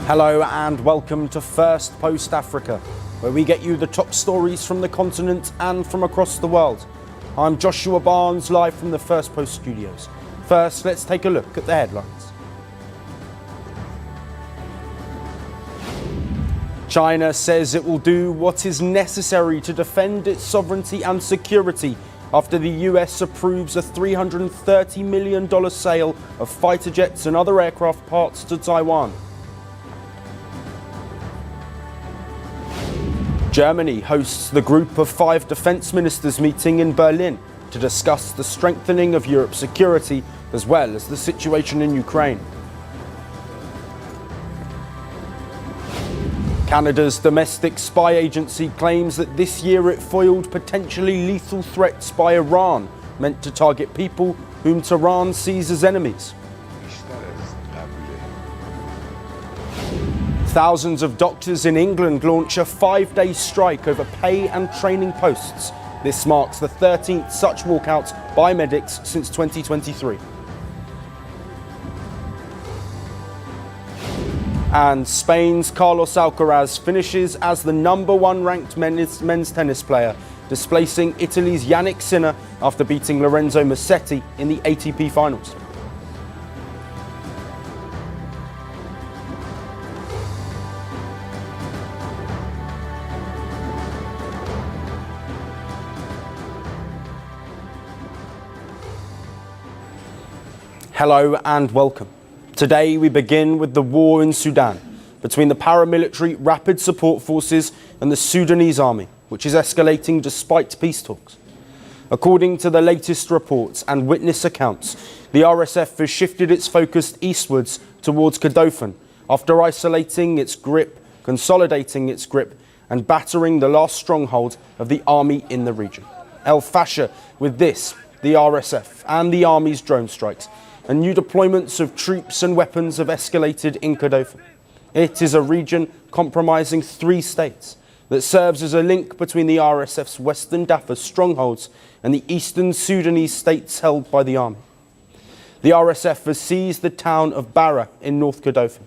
Hello and welcome to Firstpost Africa, where we get you the top stories from the continent and from across the world. I'm Joshua Barnes, live from the Firstpost studios. First, let's take a look at the headlines. China says it will do what is necessary to defend its sovereignty and security after the US approves a $330 million sale of fighter jets and other aircraft parts to Taiwan. Germany hosts the Group of 5 defence ministers meeting in Berlin to discuss the strengthening of Europe's security as well as the situation in Ukraine. Canada's domestic spy agency claims that this year it foiled potentially lethal threats by Iran meant to target people whom Tehran sees as enemies. Thousands of doctors in England launch a 5-day strike over pay and training posts. This marks the 13th such walkout by medics since 2023. And Spain's Carlos Alcaraz finishes as the #1 ranked men's tennis player, displacing Italy's Yannick Sinner after beating Lorenzo Musetti in the ATP finals. Hello and welcome. Today we begin with the war in Sudan between the paramilitary Rapid Support Forces and the Sudanese army, which is escalating despite peace talks. According to the latest reports and witness accounts, the RSF has shifted its focus eastwards towards Kordofan after isolating its grip, consolidating its grip and battering the last stronghold of the army in the region. El-Fasher with this, the RSF and the army's drone strikes and new deployments of troops and weapons have escalated in Kordofan. It is a region comprising 3 states that serves as a link between the RSF's western Darfur strongholds and the eastern Sudanese states held by the army. The RSF has seized the town of Bara in North Kordofan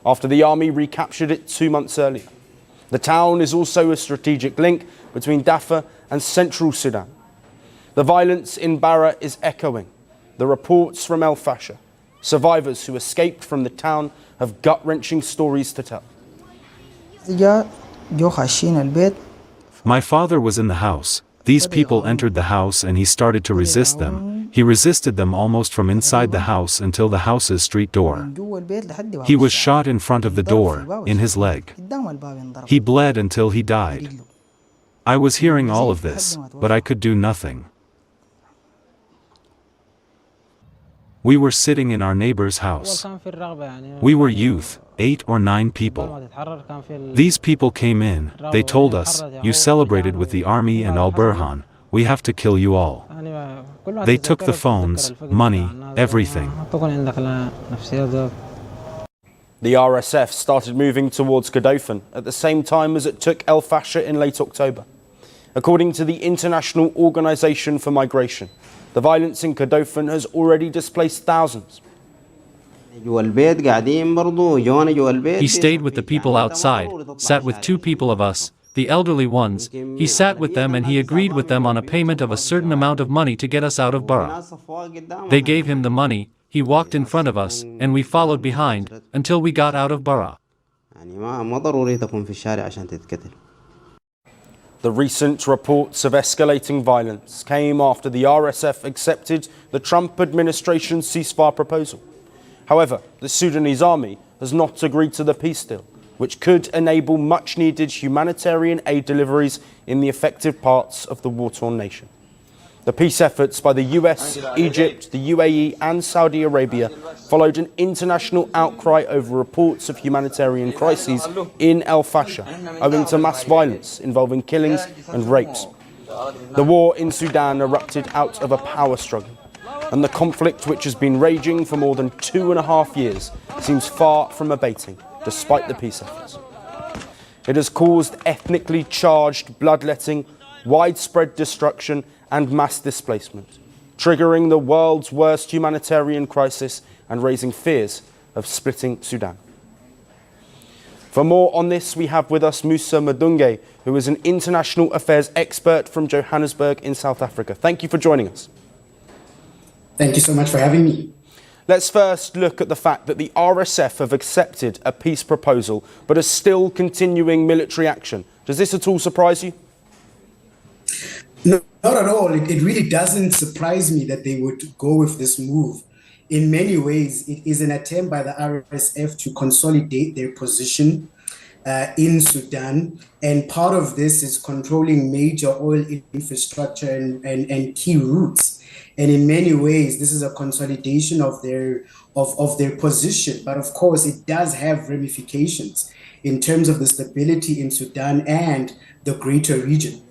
after the army recaptured it 2 months earlier. The town is also a strategic link between Darfur and central Sudan. The violence in Bara is echoing the reports from El-Fasher. Survivors who escaped from the town have gut-wrenching stories to tell. My father was in the house. These people entered the house and he started to resist them. He resisted them almost from inside the house until the house's street door. He was shot in front of the door, in his leg. He bled until he died. I was hearing all of this, but I could do nothing. We were sitting in our neighbor's house. We were youth, 8 or 9 people. These people came in, they told us, you celebrated with the army and Al-Burhan, we have to kill you all. They took the phones, money, everything. The RSF started moving towards Kordofan at the same time as it took El-Fasher in late October. According to the International Organization for Migration, the violence in Kordofan has already displaced thousands. He stayed with the people outside, sat with 2 people of us, the elderly ones. He sat with them and he agreed with them on a payment of a certain amount of money to get us out of Bara. They gave him the money, he walked in front of us, and we followed behind, until we got out of Bara. The recent reports of escalating violence came after the RSF accepted the Trump administration's ceasefire proposal. However, the Sudanese army has not agreed to the peace deal, which could enable much-needed humanitarian aid deliveries in the affected parts of the war-torn nation. The peace efforts by the US, Egypt, the UAE and Saudi Arabia followed an international outcry over reports of humanitarian crises in El-Fasher, owing to mass violence involving killings and rapes. The war in Sudan erupted out of a power struggle, and the conflict, which has been raging for more than 2.5 years, seems far from abating, despite the peace efforts. It has caused ethnically charged bloodletting, widespread destruction and mass displacement, triggering the world's worst humanitarian crisis and raising fears of splitting Sudan. For more on this, we have with us Musa Madunge, who is an international affairs expert from Johannesburg in South Africa. Thank you for joining us. Thank you so much for having me. Let's first look at the fact that the RSF have accepted a peace proposal, but are still continuing military action. Does this at all surprise you? No, not at all. It really doesn't surprise me that they would go with this move. In many ways, it is an attempt by the RSF to consolidate their position in Sudan. And part of this is controlling major oil infrastructure and key routes. And in many ways, this is a consolidation of their position. But of course, it does have ramifications in terms of the stability in Sudan and the greater region.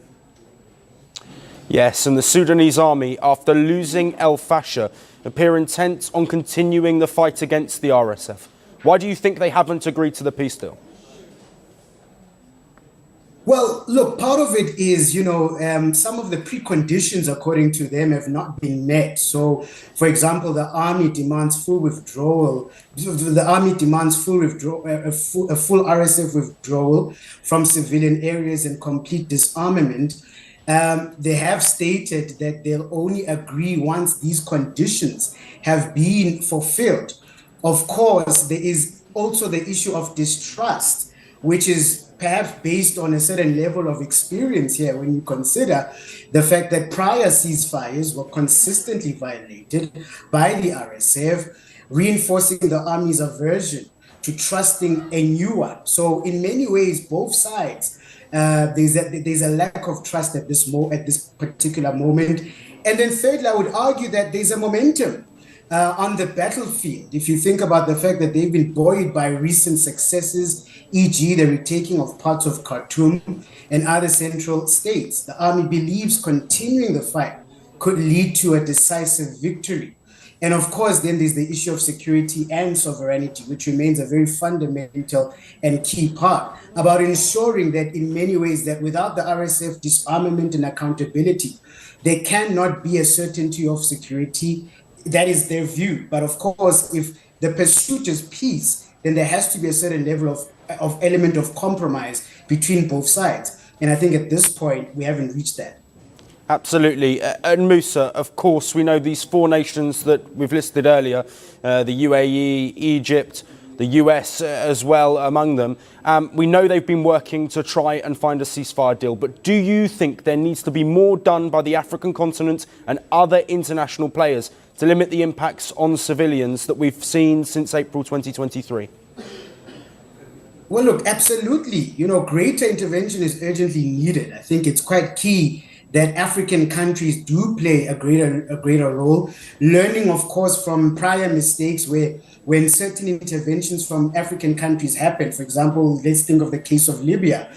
Yes, and the Sudanese army, after losing El-Fasher, appear intent on continuing the fight against the RSF. Why do you think they haven't agreed to the peace deal? Well, look, part of it is, some of the preconditions, according to them, have not been met. So, for example, the army demands full withdrawal. The army demands full withdrawal, a full RSF withdrawal from civilian areas and complete disarmament. They have stated that they'll only agree once these conditions have been fulfilled. Of course, there is also the issue of distrust, which is perhaps based on a certain level of experience here when you consider the fact that prior ceasefires were consistently violated by the RSF, reinforcing the army's aversion to trusting a new one. So in many ways, both sides, there's a lack of trust at this particular moment. And then thirdly, I would argue that there's a momentum on the battlefield. If you think about the fact that they've been buoyed by recent successes, e.g. the retaking of parts of Khartoum and other central states, the army believes continuing the fight could lead to a decisive victory. And of course, then there's the issue of security and sovereignty, which remains a very fundamental and key part about ensuring that in many ways that without the RSF disarmament and accountability, there cannot be a certainty of security. That is their view. But of course, if the pursuit is peace, then there has to be a certain level of element of compromise between both sides. And I think at this point, we haven't reached that. Absolutely. And Musa, of course, we know these four nations that we've listed earlier, the UAE, Egypt, the US as well among them. We know they've been working to try and find a ceasefire deal. But do you think there needs to be more done by the African continent and other international players to limit the impacts on civilians that we've seen since April 2023? Well, look, absolutely. Greater intervention is urgently needed. I think it's quite key that African countries do play a greater role, learning, of course, from prior mistakes when certain interventions from African countries happened. For example, let's think of the case of Libya,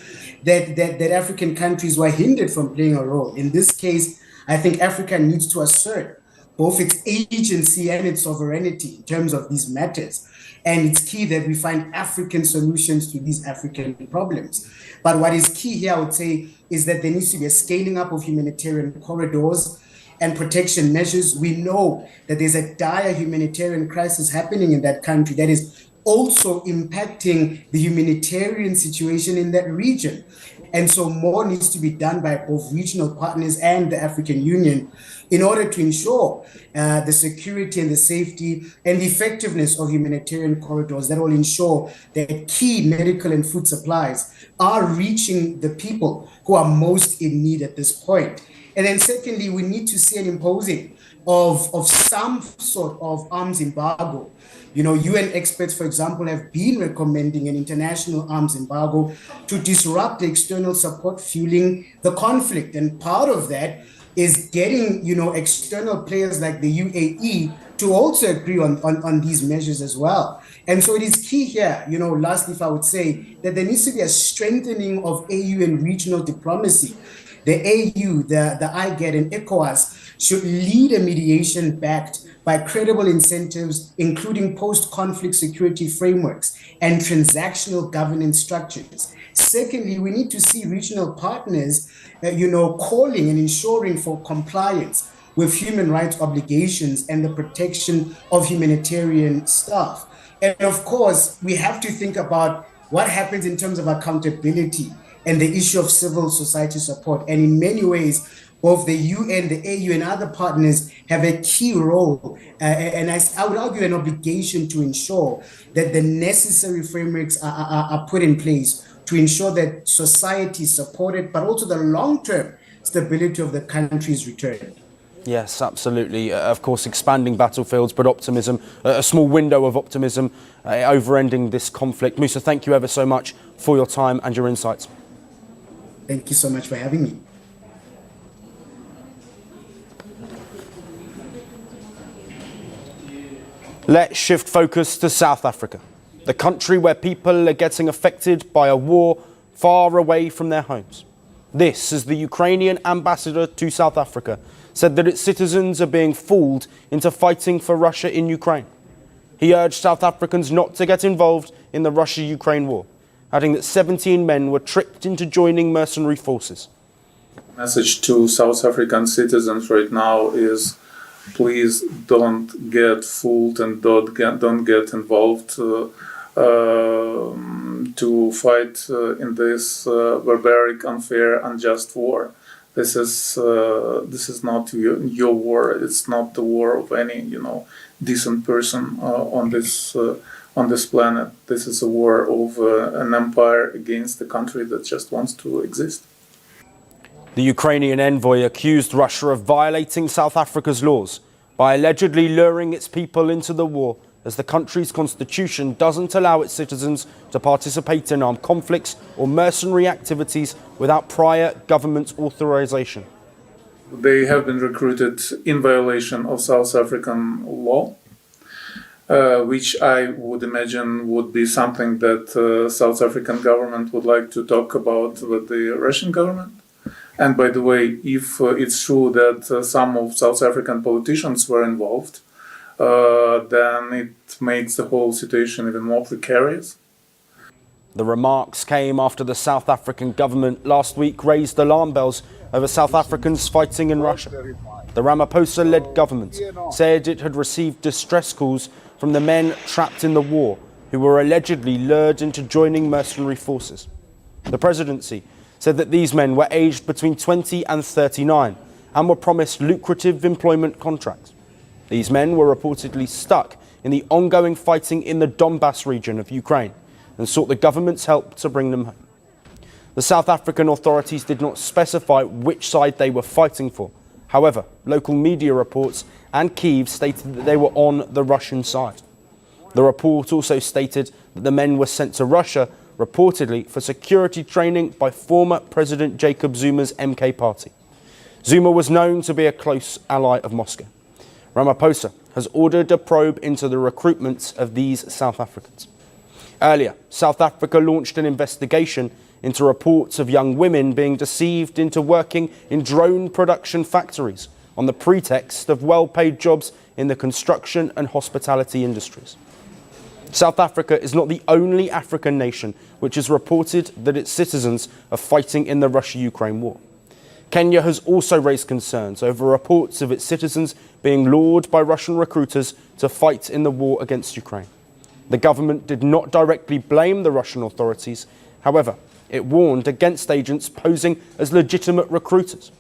that African countries were hindered from playing a role. In this case, I think Africa needs to assert both its agency and its sovereignty in terms of these matters. And it's key that we find African solutions to these African problems. But what is key here, I would say, is that there needs to be a scaling up of humanitarian corridors and protection measures. We know that there's a dire humanitarian crisis happening in that country that is also impacting the humanitarian situation in that region. And so more needs to be done by both regional partners and the African Union in order to ensure the security and the safety and the effectiveness of humanitarian corridors that will ensure that key medical and food supplies are reaching the people who are most in need at this point. And then secondly, we need to see an imposing of some sort of arms embargo. UN experts, for example, have been recommending an international arms embargo to disrupt the external support fueling the conflict. And part of that is getting, external players like the UAE to also agree on these measures as well. And so it is key here, lastly, if I would say that there needs to be a strengthening of AU and regional diplomacy. The AU, the IGAD and ECOWAS should lead a mediation backed by credible incentives, including post-conflict security frameworks and transactional governance structures. Secondly, we need to see regional partners, calling and ensuring for compliance with human rights obligations and the protection of humanitarian staff. And of course, we have to think about what happens in terms of accountability and the issue of civil society support. And in many ways, both the UN, the AU, and other partners have a key role, and I would argue an obligation to ensure that the necessary frameworks are put in place to ensure that society is supported, but also the long-term stability of the country is returned. Yes, absolutely. Of course, expanding battlefields, but optimism, a small window of optimism over ending this conflict. Musa, thank you ever so much for your time and your insights. Thank you so much for having me. Let's shift focus to South Africa, the country where people are getting affected by a war far away from their homes. This, as the Ukrainian ambassador to South Africa said that its citizens are being fooled into fighting for Russia in Ukraine. He urged South Africans not to get involved in the Russia-Ukraine war, adding that 17 men were tricked into joining mercenary forces. Message to South African citizens right now is, please don't get fooled and don't get involved to fight in this barbaric, unfair, unjust war. This is not your war. It's not the war of any decent person on this planet. This is a war of an empire against a country that just wants to exist. The Ukrainian envoy accused Russia of violating South Africa's laws by allegedly luring its people into the war, as the country's constitution doesn't allow its citizens to participate in armed conflicts or mercenary activities without prior government authorization. They have been recruited in violation of South African law, which I would imagine would be something that South African government would like to talk about with the Russian government. And by the way, if it's true that some of South African politicians were involved, then it makes the whole situation even more precarious. The remarks came after the South African government last week raised alarm bells over South Africans fighting in Russia. The Ramaphosa-led government said it had received distress calls from the men trapped in the war who were allegedly lured into joining mercenary forces. The presidency said that these men were aged between 20 and 39 and were promised lucrative employment contracts. These men were reportedly stuck in the ongoing fighting in the Donbas region of Ukraine and sought the government's help to bring them home. The South African authorities did not specify which side they were fighting for. However, local media reports and Kyiv stated that they were on the Russian side. The report also stated that the men were sent to Russia reportedly for security training by former President Jacob Zuma's MK party. Zuma was known to be a close ally of Moscow. Ramaphosa has ordered a probe into the recruitment of these South Africans. Earlier, South Africa launched an investigation into reports of young women being deceived into working in drone production factories on the pretext of well-paid jobs in the construction and hospitality industries. South Africa is not the only African nation which has reported that its citizens are fighting in the Russia-Ukraine war. Kenya has also raised concerns over reports of its citizens being lured by Russian recruiters to fight in the war against Ukraine. The government did not directly blame the Russian authorities. However, it warned against agents posing as legitimate recruiters,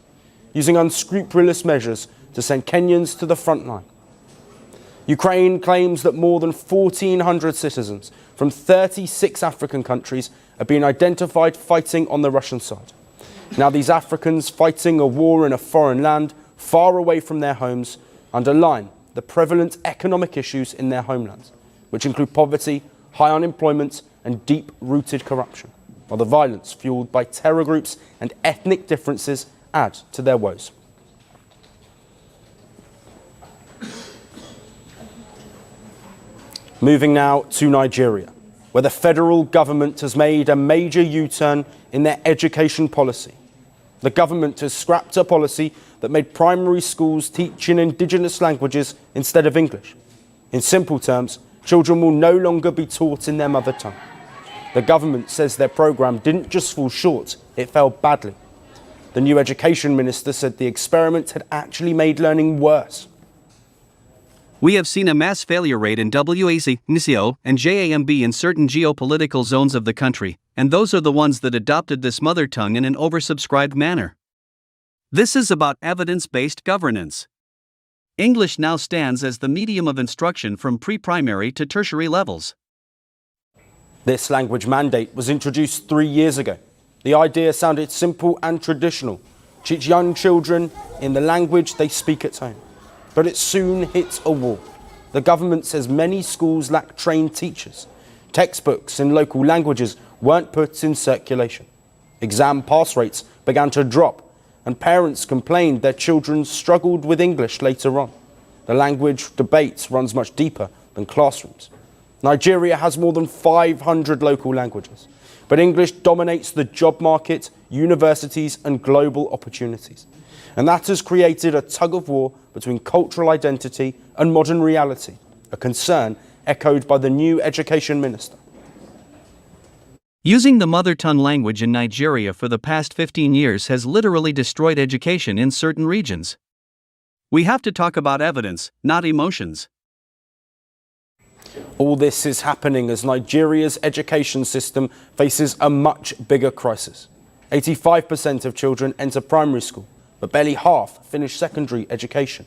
using unscrupulous measures to send Kenyans to the front line. Ukraine claims that more than 1,400 citizens from 36 African countries have been identified fighting on the Russian side. Now, these Africans fighting a war in a foreign land far away from their homes underline the prevalent economic issues in their homelands, which include poverty, high unemployment, and deep-rooted corruption, while the violence fueled by terror groups and ethnic differences add to their woes. Moving now to Nigeria, where the federal government has made a major U-turn in their education policy. The government has scrapped a policy that made primary schools teach in indigenous languages instead of English. In simple terms, children will no longer be taught in their mother tongue. The government says their programme didn't just fall short, it fell badly. The new education minister said the experiment had actually made learning worse. We have seen a mass failure rate in WAC, NICO, and JAMB in certain geopolitical zones of the country, and those are the ones that adopted this mother tongue in an oversubscribed manner. This is about evidence-based governance. English now stands as the medium of instruction from pre-primary to tertiary levels. This language mandate was introduced 3 years ago. The idea sounded simple and traditional. Teach young children in the language they speak at home. But it soon hit a wall. The government says many schools lack trained teachers. Textbooks in local languages weren't put in circulation. Exam pass rates began to drop, and parents complained their children struggled with English later on. The language debate runs much deeper than classrooms. Nigeria has more than 500 local languages, but English dominates the job market, universities, and global opportunities. And that has created a tug-of-war between cultural identity and modern reality, a concern echoed by the new education minister. Using the mother tongue language in Nigeria for the past 15 years has literally destroyed education in certain regions. We have to talk about evidence, not emotions. All this is happening as Nigeria's education system faces a much bigger crisis. 85% of children enter primary school, but barely half finish secondary education.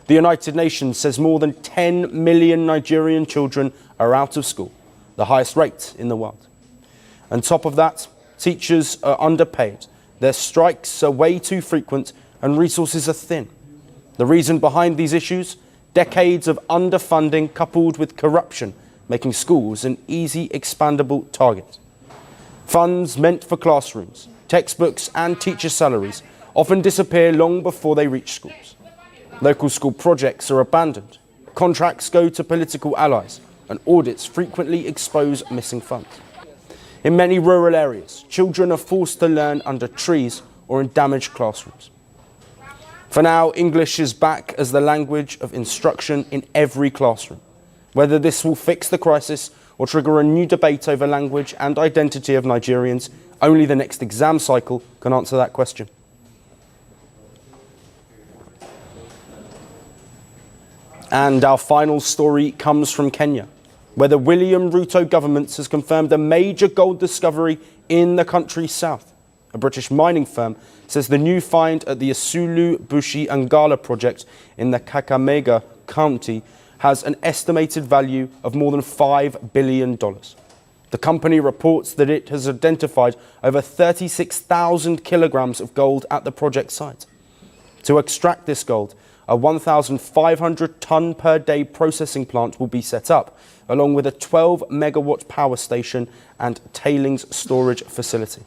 The United Nations says more than 10 million Nigerian children are out of school, the highest rate in the world. On top of that, teachers are underpaid, their strikes are way too frequent, and resources are thin. The reason behind these issues? Decades of underfunding coupled with corruption, making schools an easy expandable target. Funds meant for classrooms, textbooks and teacher salaries often disappear long before they reach schools. Local school projects are abandoned, contracts go to political allies, and audits frequently expose missing funds. In many rural areas, children are forced to learn under trees or in damaged classrooms. For now, English is back as the language of instruction in every classroom. Whether this will fix the crisis or trigger a new debate over language and identity of Nigerians, only the next exam cycle can answer that question. And our final story comes from Kenya, where the William Ruto government has confirmed a major gold discovery in the country's south. A British mining firm says the new find at the Isulu Bushi Angala project in the Kakamega County has an estimated value of more than $5 billion. The company reports that it has identified over 36,000 kilograms of gold at the project site. To extract this gold, a 1,500 tonne per day processing plant will be set up, along with a 12 megawatt power station and tailings storage facility.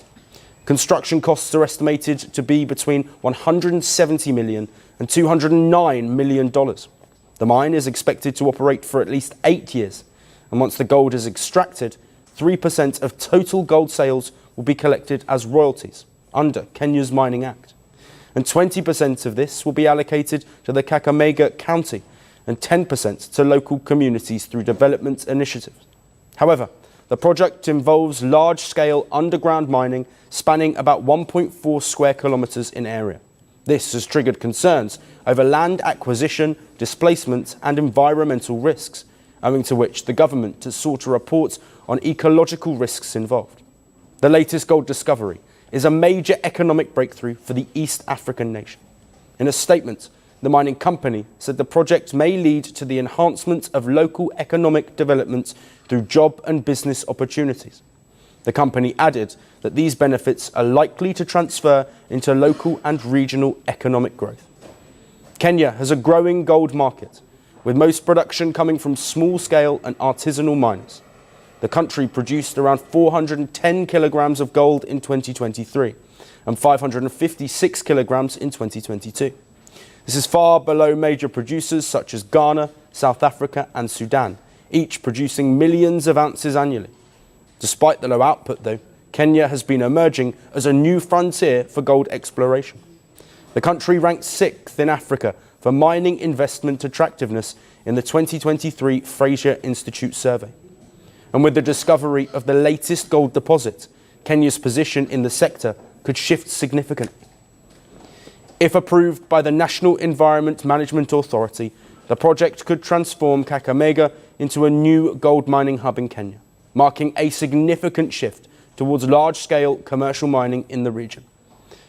Construction costs are estimated to be between $170 million and $209 million. The mine is expected to operate for at least 8 years, and once the gold is extracted, 3% of total gold sales will be collected as royalties under Kenya's Mining Act. And 20% of this will be allocated to the Kakamega County and 10% to local communities through development initiatives. However, the project involves large-scale underground mining spanning about 1.4 square kilometres in area. This has triggered concerns over land acquisition, displacement and environmental risks, owing to which the government has sought a report on ecological risks involved. The latest gold discovery is a major economic breakthrough for the East African nation. In a statement, the mining company said the project may lead to the enhancement of local economic development through job and business opportunities. The company added that these benefits are likely to transfer into local and regional economic growth. Kenya has a growing gold market, with most production coming from small-scale and artisanal miners. The country produced around 410 kilograms of gold in 2023 and 556 kilograms in 2022. This is far below major producers such as Ghana, South Africa and Sudan, each producing millions of ounces annually. Despite the low output, though, Kenya has been emerging as a new frontier for gold exploration. The country ranked 6th in Africa for mining investment attractiveness in the 2023 Fraser Institute survey. And with the discovery of the latest gold deposit, Kenya's position in the sector could shift significantly. If approved by the National Environment Management Authority, The project could transform Kakamega into a new gold mining hub in Kenya, marking a significant shift towards large-scale commercial mining in the region.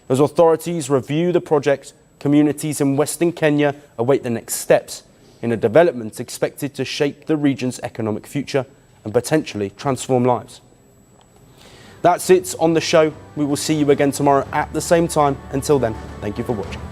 As authorities review the project, communities in Western Kenya await the next steps in a development expected to shape the region's economic future and potentially transform lives. That's it on the show. We will see you again tomorrow at the same time. Until then, thank you for watching.